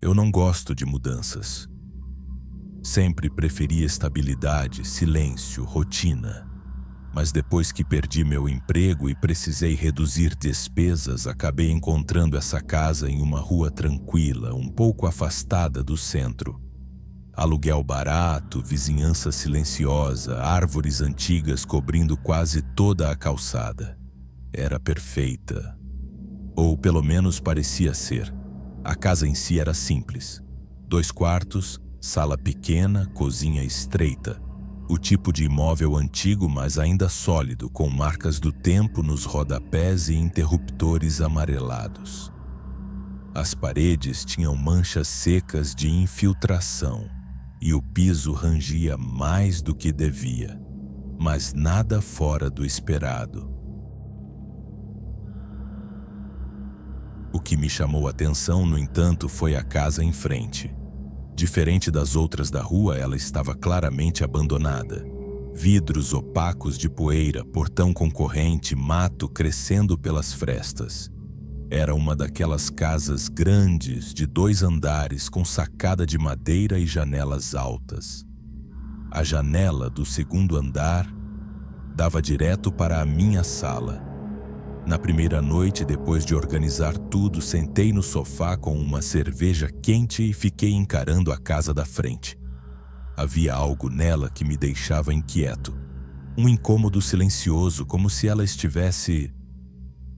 Eu não gosto de mudanças. Sempre preferi estabilidade, silêncio, rotina. Mas depois que perdi meu emprego e precisei reduzir despesas, acabei encontrando essa casa em uma rua tranquila, um pouco afastada do centro. Aluguel barato, vizinhança silenciosa, árvores antigas cobrindo quase toda a calçada. Era perfeita. Ou pelo menos parecia ser. A casa em si era simples. 2 quartos, sala pequena, cozinha estreita. O tipo de imóvel antigo, mas ainda sólido, com marcas do tempo nos rodapés e interruptores amarelados. As paredes tinham manchas secas de infiltração e o piso rangia mais do que devia, mas nada fora do esperado. O que me chamou a atenção, no entanto, foi a casa em frente. Diferente das outras da rua, ela estava claramente abandonada. Vidros opacos de poeira, portão com corrente, mato crescendo pelas frestas. Era uma daquelas casas grandes, de 2 andares, com sacada de madeira e janelas altas. A janela do 2º andar dava direto para a minha sala. Na primeira noite, depois de organizar tudo, sentei no sofá com uma cerveja quente e fiquei encarando a casa da frente. Havia algo nela que me deixava inquieto. Um incômodo silencioso, como se ela estivesse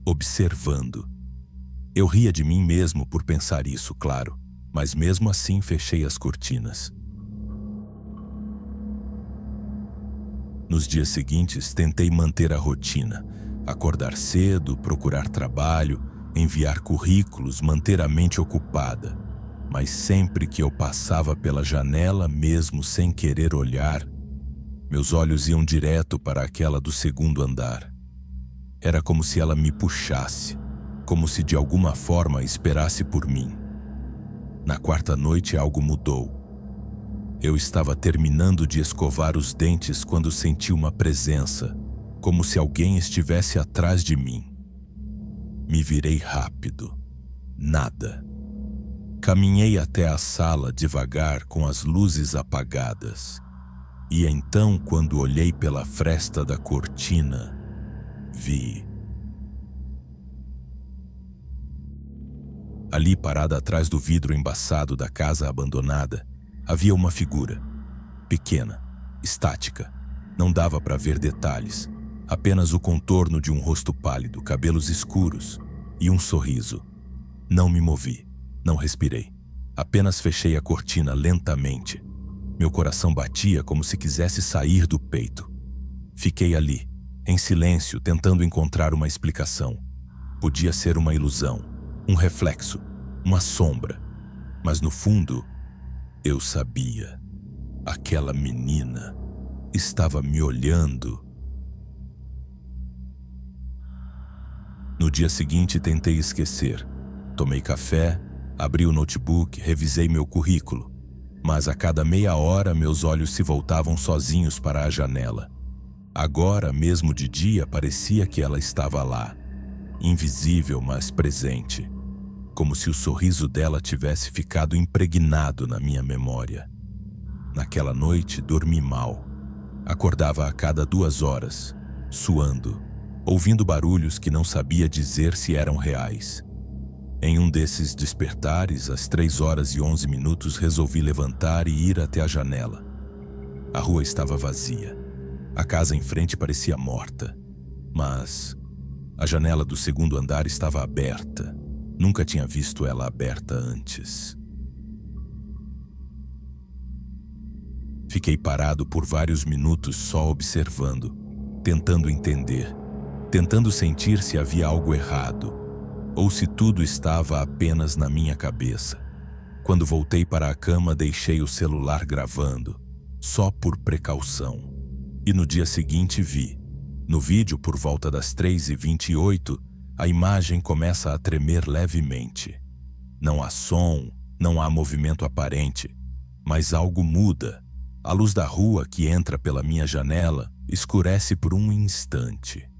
observando. Eu ria de mim mesmo por pensar isso, claro, mas mesmo assim fechei as cortinas. Nos dias seguintes, tentei manter a rotina. Acordar cedo, procurar trabalho, enviar currículos, manter a mente ocupada. Mas sempre que eu passava pela janela, mesmo sem querer olhar, meus olhos iam direto para aquela do 2º andar. Era como se ela me puxasse, como se de alguma forma esperasse por mim. Na 4ª noite algo mudou. Eu estava terminando de escovar os dentes quando senti uma presença, como se alguém estivesse atrás de mim. Me virei rápido. Nada. Caminhei até a sala devagar, com as luzes apagadas. E então, quando olhei pela fresta da cortina, vi. Ali, parada atrás do vidro embaçado da casa abandonada, havia uma figura. Pequena, estática. Não dava para ver detalhes. Apenas o contorno de um rosto pálido, cabelos escuros e um sorriso. Não me movi, não respirei. Apenas fechei a cortina lentamente. Meu coração batia como se quisesse sair do peito. Fiquei ali, em silêncio, tentando encontrar uma explicação. Podia ser uma ilusão, um reflexo, uma sombra. Mas no fundo, eu sabia. Aquela menina estava me olhando. No dia seguinte, tentei esquecer. Tomei café, abri o notebook, revisei meu currículo. Mas a cada meia hora, meus olhos se voltavam sozinhos para a janela. Agora, mesmo de dia, parecia que ela estava lá. Invisível, mas presente. Como se o sorriso dela tivesse ficado impregnado na minha memória. Naquela noite, dormi mal. Acordava a cada 2 horas, suando, ouvindo barulhos que não sabia dizer se eram reais. Em um desses despertares, às 3h11, resolvi levantar e ir até a janela. A rua estava vazia. A casa em frente parecia morta. Mas a janela do 2º andar estava aberta. Nunca tinha visto ela aberta antes. Fiquei parado por vários minutos só observando, tentando entender. Tentando sentir se havia algo errado, ou se tudo estava apenas na minha cabeça. Quando voltei para a cama, deixei o celular gravando, só por precaução. E no dia seguinte vi. No vídeo, por volta das 3h28, a imagem começa a tremer levemente. Não há som, não há movimento aparente, mas algo muda. A luz da rua que entra pela minha janela escurece por um instante.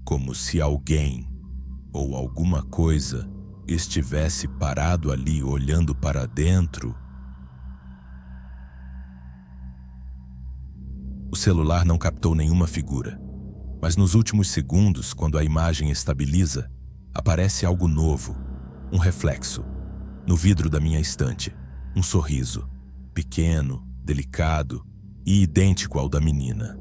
Como se alguém ou alguma coisa estivesse parado ali olhando para dentro. O celular não captou nenhuma figura, mas nos últimos segundos, quando a imagem estabiliza, aparece algo novo, um reflexo. No vidro da minha estante, um sorriso, pequeno, delicado e idêntico ao da menina.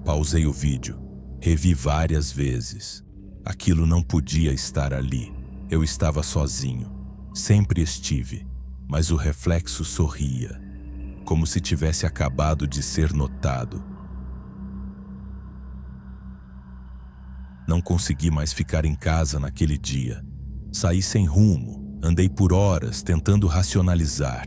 Pausei o vídeo, revi várias vezes. Aquilo não podia estar ali. Eu estava sozinho. Sempre estive, mas o reflexo sorria, como se tivesse acabado de ser notado. Não consegui mais ficar em casa naquele dia. Saí sem rumo, andei por horas tentando racionalizar.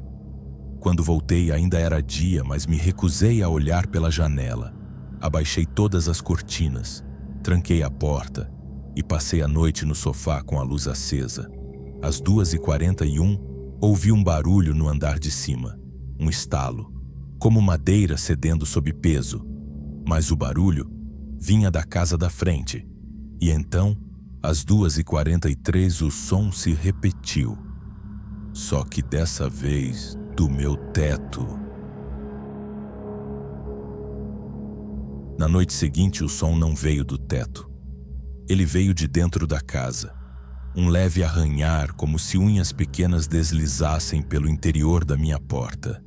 Quando voltei ainda era dia, mas me recusei a olhar pela janela. Abaixei todas as cortinas, tranquei a porta e passei a noite no sofá com a luz acesa. Às 2h41, ouvi um barulho no andar de cima, um estalo, como madeira cedendo sob peso. Mas o barulho vinha da casa da frente. E então, às 2h43, o som se repetiu. Só que dessa vez, do meu teto. Na noite seguinte, o som não veio do teto. Ele veio de dentro da casa. Um leve arranhar, como se unhas pequenas deslizassem pelo interior da minha porta.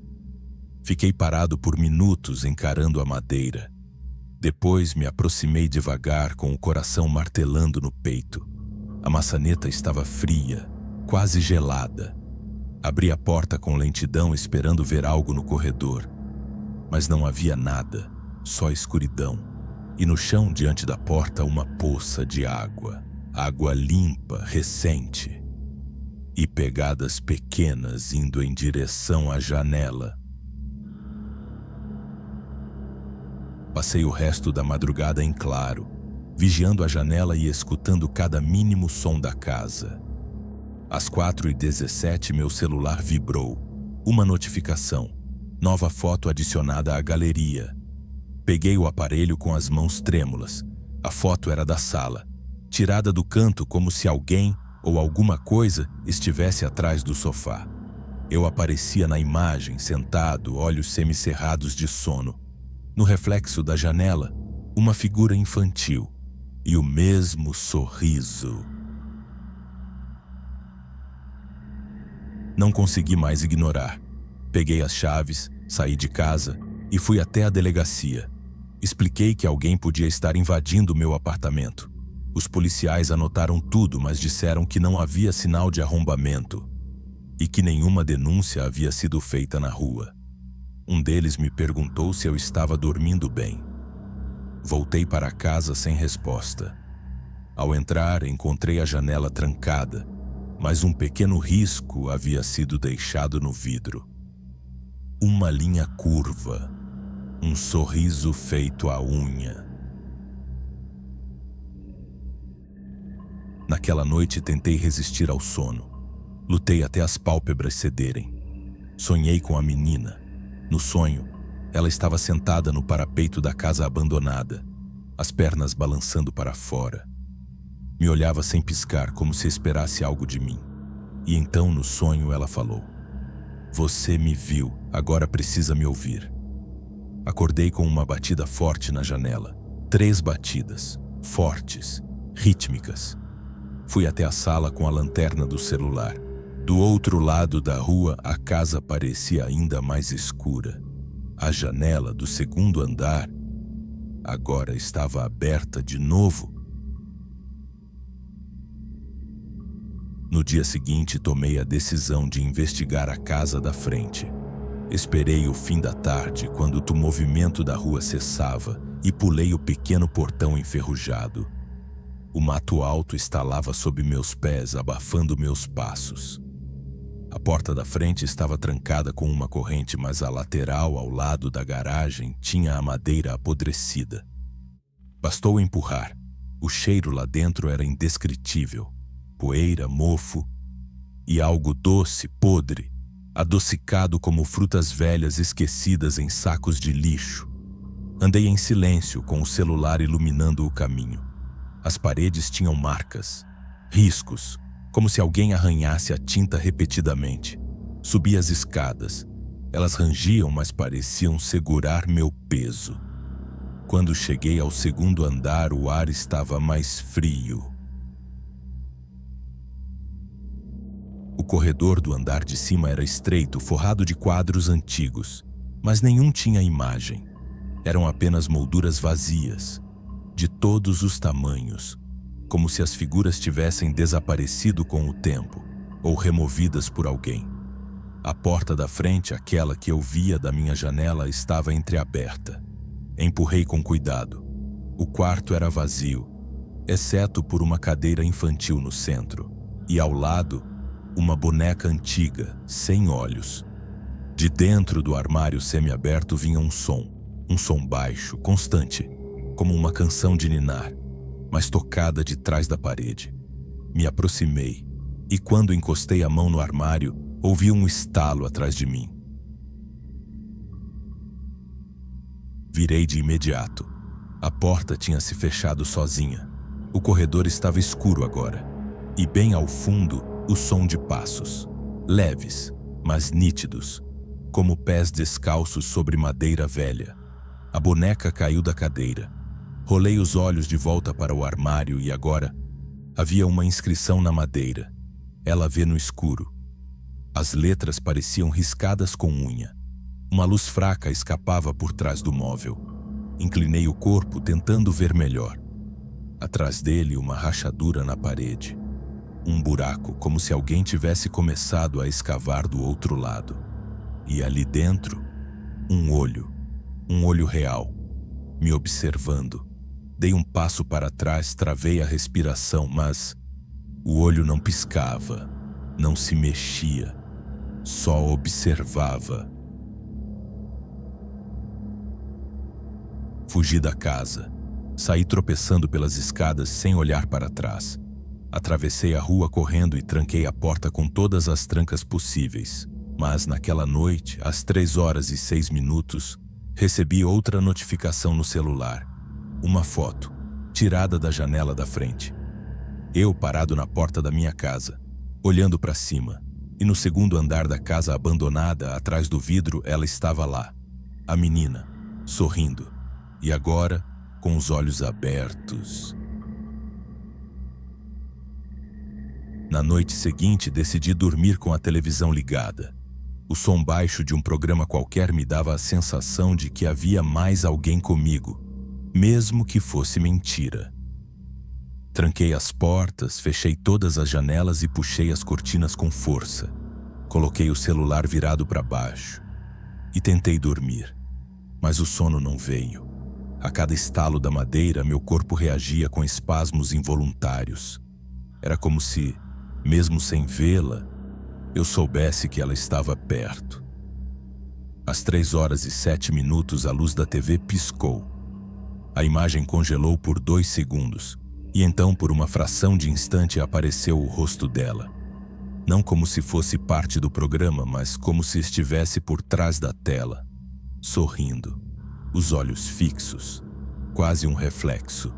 Fiquei parado por minutos encarando a madeira. Depois me aproximei devagar, com o coração martelando no peito. A maçaneta estava fria, quase gelada. Abri a porta com lentidão, esperando ver algo no corredor. Mas não havia nada, só escuridão. E no chão, diante da porta, uma poça de água. Água limpa, recente. E pegadas pequenas indo em direção à janela. Passei o resto da madrugada em claro, vigiando a janela e escutando cada mínimo som da casa. Às 4h17, meu celular vibrou. Uma notificação. Nova foto adicionada à galeria. Peguei o aparelho com as mãos trêmulas. A foto era da sala, tirada do canto como se alguém ou alguma coisa estivesse atrás do sofá. Eu aparecia na imagem, sentado, olhos semicerrados de sono. No reflexo da janela, uma figura infantil e o mesmo sorriso. Não consegui mais ignorar. Peguei as chaves, saí de casa e fui até a delegacia. Expliquei que alguém podia estar invadindo meu apartamento. Os policiais anotaram tudo, mas disseram que não havia sinal de arrombamento e que nenhuma denúncia havia sido feita na rua. Um deles me perguntou se eu estava dormindo bem. Voltei para casa sem resposta. Ao entrar, encontrei a janela trancada, mas um pequeno risco havia sido deixado no vidro. Uma linha curva, um sorriso feito à unha. Naquela noite tentei resistir ao sono. Lutei até as pálpebras cederem. Sonhei com a menina. No sonho, ela estava sentada no parapeito da casa abandonada, as pernas balançando para fora. Me olhava sem piscar, como se esperasse algo de mim. E então, no sonho, ela falou: "Você me viu, agora precisa me ouvir." Acordei com uma batida forte na janela. 3 batidas, fortes, rítmicas. Fui até a sala com a lanterna do celular. Do outro lado da rua, a casa parecia ainda mais escura. A janela do segundo andar agora estava aberta de novo. No dia seguinte, tomei a decisão de investigar a casa da frente. Esperei o fim da tarde, quando o movimento da rua cessava, e pulei o pequeno portão enferrujado. O mato alto estalava sob meus pés, abafando meus passos. A porta da frente estava trancada com uma corrente, mas a lateral, ao lado da garagem, tinha a madeira apodrecida. Bastou empurrar. O cheiro lá dentro era indescritível. Poeira, mofo e algo doce, podre, adocicado como frutas velhas esquecidas em sacos de lixo. Andei em silêncio, com o celular iluminando o caminho. As paredes tinham marcas, riscos, como se alguém arranhasse a tinta repetidamente. Subi as escadas. Elas rangiam, mas pareciam segurar meu peso. Quando cheguei ao segundo andar, o ar estava mais frio. O corredor do andar de cima era estreito, forrado de quadros antigos, mas nenhum tinha imagem. Eram apenas molduras vazias, de todos os tamanhos, como se as figuras tivessem desaparecido com o tempo ou removidas por alguém. A porta da frente, aquela que eu via da minha janela, estava entreaberta. Empurrei com cuidado. O quarto era vazio, exceto por uma cadeira infantil no centro, e ao lado, uma boneca antiga, sem olhos. De dentro do armário semiaberto vinha um som baixo, constante, como uma canção de ninar, mas tocada de trás da parede. Me aproximei, e quando encostei a mão no armário, ouvi um estalo atrás de mim. Virei de imediato. A porta tinha se fechado sozinha. O corredor estava escuro agora, e bem ao fundo, o som de passos, leves, mas nítidos, como pés descalços sobre madeira velha. A boneca caiu da cadeira. Rolei os olhos de volta para o armário e agora havia uma inscrição na madeira. Ela vê no escuro. As letras pareciam riscadas com unha. Uma luz fraca escapava por trás do móvel. Inclinei o corpo tentando ver melhor. Atrás dele, uma rachadura na parede. Um buraco, como se alguém tivesse começado a escavar do outro lado. E ali dentro, um olho real, me observando. Dei um passo para trás, travei a respiração, mas o olho não piscava, não se mexia, só observava. Fugi da casa. Saí tropeçando pelas escadas sem olhar para trás. Atravessei a rua correndo e tranquei a porta com todas as trancas possíveis. Mas naquela noite, às 3h06, recebi outra notificação no celular. Uma foto, tirada da janela da frente. Eu parado na porta da minha casa, olhando para cima. E no segundo andar da casa abandonada, atrás do vidro, ela estava lá. A menina, sorrindo. E agora, com os olhos abertos. Na noite seguinte, decidi dormir com a televisão ligada. O som baixo de um programa qualquer me dava a sensação de que havia mais alguém comigo, mesmo que fosse mentira. Tranquei as portas, fechei todas as janelas e puxei as cortinas com força. Coloquei o celular virado para baixo e tentei dormir, mas o sono não veio. A cada estalo da madeira, meu corpo reagia com espasmos involuntários. Era como se, mesmo sem vê-la, eu soubesse que ela estava perto. Às 3h07, a luz da TV piscou. A imagem congelou por 2 segundos, e então, por uma fração de instante, apareceu o rosto dela. Não como se fosse parte do programa, mas como se estivesse por trás da tela, sorrindo. Os olhos fixos, quase um reflexo.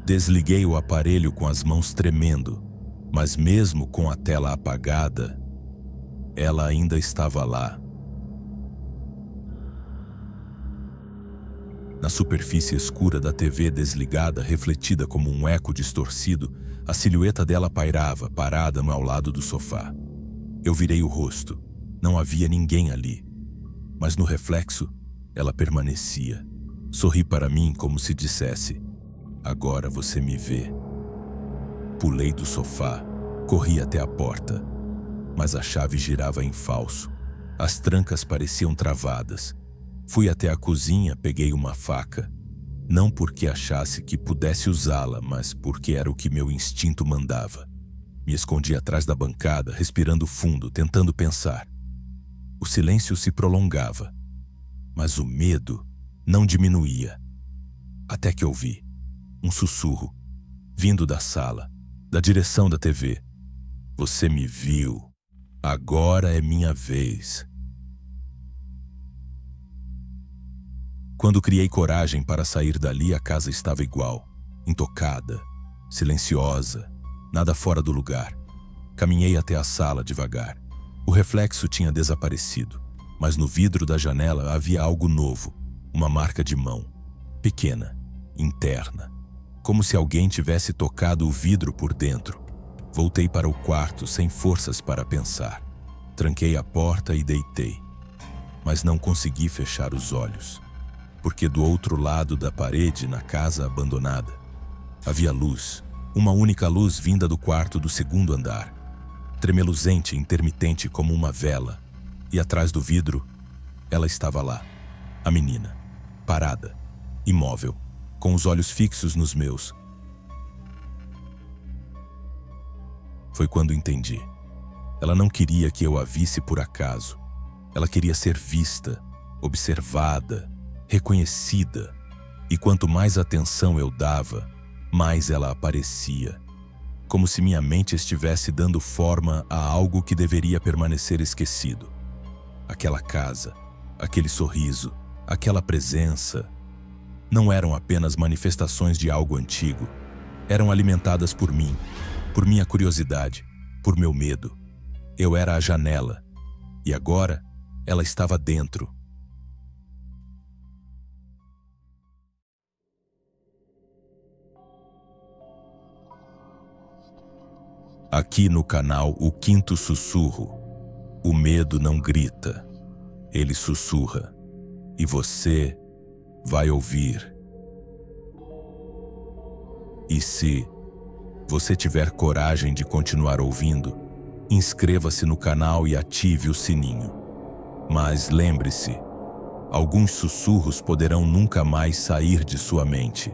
Desliguei o aparelho com as mãos tremendo, mas mesmo com a tela apagada, ela ainda estava lá. Na superfície escura da TV desligada, refletida como um eco distorcido, a silhueta dela pairava, parada ao lado do sofá. Eu virei o rosto. Não havia ninguém ali. Mas no reflexo, ela permanecia. Sorri para mim como se dissesse: agora você me vê. Pulei do sofá, corri até a porta, mas a chave girava em falso. As trancas pareciam travadas. Fui até a cozinha, peguei uma faca, não porque achasse que pudesse usá-la, mas porque era o que meu instinto mandava. Me escondi atrás da bancada, respirando fundo, tentando pensar. O silêncio se prolongava, mas o medo não diminuía. Até que ouvi um sussurro, vindo da sala, da direção da TV. Você me viu. Agora é minha vez. Quando criei coragem para sair dali, a casa estava igual, intocada, silenciosa, nada fora do lugar. Caminhei até a sala devagar. O reflexo tinha desaparecido, mas no vidro da janela havia algo novo, uma marca de mão, pequena, interna, como se alguém tivesse tocado o vidro por dentro. Voltei para o quarto sem forças para pensar. Tranquei a porta e deitei, mas não consegui fechar os olhos, porque do outro lado da parede, na casa abandonada, havia luz, uma única luz vinda do quarto do segundo andar, tremeluzente e intermitente como uma vela, e atrás do vidro, ela estava lá, a menina, parada, imóvel, com os olhos fixos nos meus. Foi quando entendi. Ela não queria que eu a visse por acaso. Ela queria ser vista, observada, reconhecida. E quanto mais atenção eu dava, mais ela aparecia. Como se minha mente estivesse dando forma a algo que deveria permanecer esquecido. Aquela casa, aquele sorriso, aquela presença, não eram apenas manifestações de algo antigo. Eram alimentadas por mim, por minha curiosidade, por meu medo. Eu era a janela, e agora ela estava dentro. Aqui no canal O Quinto Sussurro, o medo não grita, ele sussurra, e você vai ouvir. E se você tiver coragem de continuar ouvindo, inscreva-se no canal e ative o sininho. Mas lembre-se, alguns sussurros poderão nunca mais sair de sua mente.